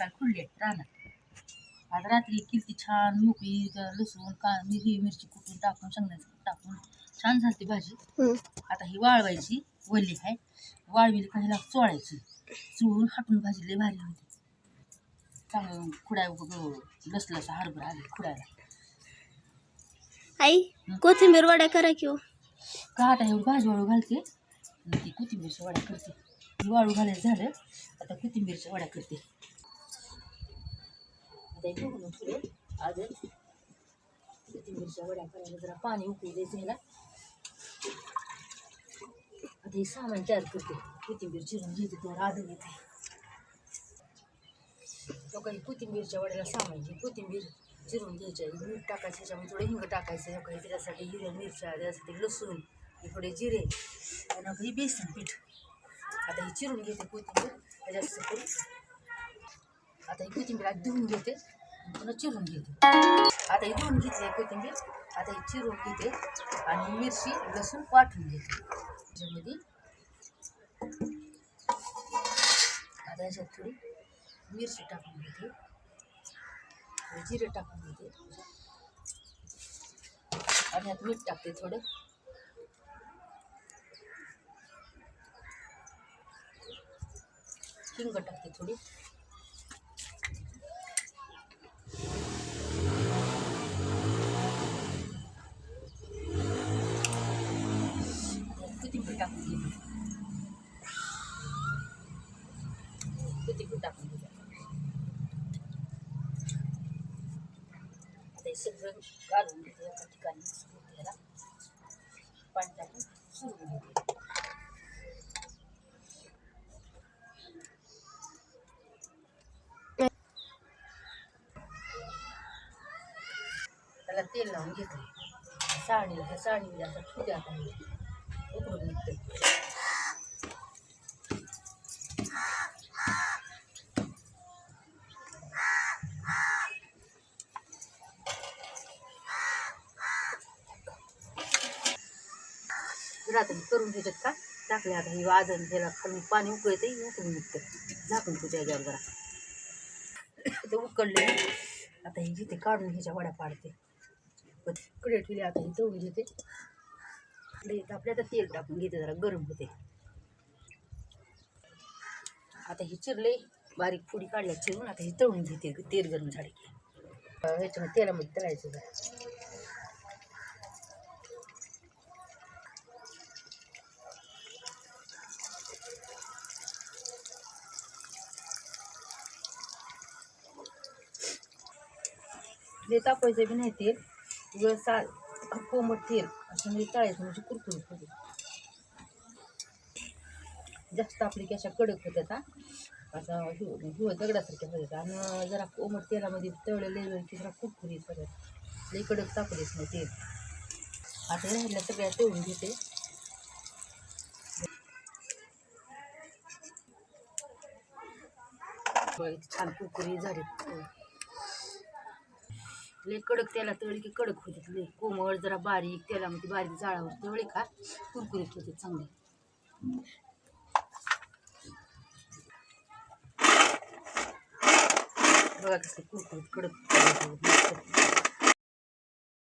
काल खुडली राहणार. आज रात्री किती छान मोकळी लसूण हिरवी मिरची कुटून टाकून शेंगदाणे टाकून छान झाली भाजी. आता ही वाळवायची, वल्ली आहे. वाळविली का ह्याला चोळायची, चोळून हाटून भाजी लय भारी होती. चांगलं खुडाय लसलसा हरभरा आली खुडायला. आई कोथिंबीर वड्या करा की. का आता एवढी भाजी वाळू घालते, ती कोथिंबीरच्या वड्या करते. ही वाळू घालायचं झालं, आता कोथिंबीरच्या वड्या करते. आता बघून पुढे आज कोथिंबीरच्या वड्या करायला जरा पाणी उकळू द्यायचं ह्याला. आता हे सामान तयार करते. कोथिंबीर चिरून घेते, त्यावर आदळ येते. तो काही कोथिंबीरच्या वड्याला सामान घे. कोथिंबीर चिरून घ्यायची, मीठ टाकायचं, ह्याच्यामध्ये थोडं हिंग टाकायचं. हे काही त्याच्यासाठी हिरव्या मिरच्या, त्याच्यासाठी लसूण, हे थोडे जिरे आणि काही बेसन पीठ. आता ही चिरून घेते कोथिंबीर त्याच्यासाठी. आता ही कोथिंबीर आधी धुवून घेते, पुन्हा चिरून घेते. आता ही धुवून घेतली आहे कोथिंबीर. आता ही चिरून घेते आणि मिरची लसूण वाटून घेते त्याच्यामध्ये. आता याच्यात थोडी मिरची टाकून घेते, जिरे टाकून घेते आणि यात मीठ टाकते थोडं. हिंग टाकते थोडी. कोथिंबीर टाकून घेते. कोथिंबीर टाकून घेते. आता हे सगळं घालून घेते एका ठिकाणी. याला पाणी टाकून सुरून घेते. त्याला तेल लावून घेते. साडीला ह्या साडीमध्ये असं छुट्या हाताने उकडून निघते. रात्री करून घ्यायच्यात का टाकले. आता ही वाजन त्याला खाली पाणी उकळते, उकळून निघतं. झाकून ठेवते याच्यावर जरा. ते उकळले. आता ही जिथे काढून ह्याच्या वड्या पाडते. कडे ठेवले. आता ही तळून घेते. आपल्या आता तेल टाकून घेते, जरा गरम होते. आता ही चिरले बारीक फोडी काढल्या चिरून. आता ही तळून घेते, तेल गरम झाले की ह्याच्यामध्ये तेलामध्ये तळायचं जरा. ते तापायचं बी नाही तेल, उगं कोमट तेल असं म्हणजे तळायचं, म्हणजे कुरकुरीत होते. जास्त आपली की अशा कडक होतात. असं हिव दगडासारख्या होतात. आणि जरा कोमट तेलामध्ये तळलेले की जरा कुरकुरीत होतात. लई कडक तापलेच नाही तेल. आता ह्याला सगळ्या तळून घेते. छान कुरकुरी झाली. लई कडक तेला तळली की कडक होते. लई कोमळ जरा बारीक तेलामध्ये बारीक जाळावर तळले का कुरकुरीत होते चांगले. बघा कसं कुरकुरीत कडक.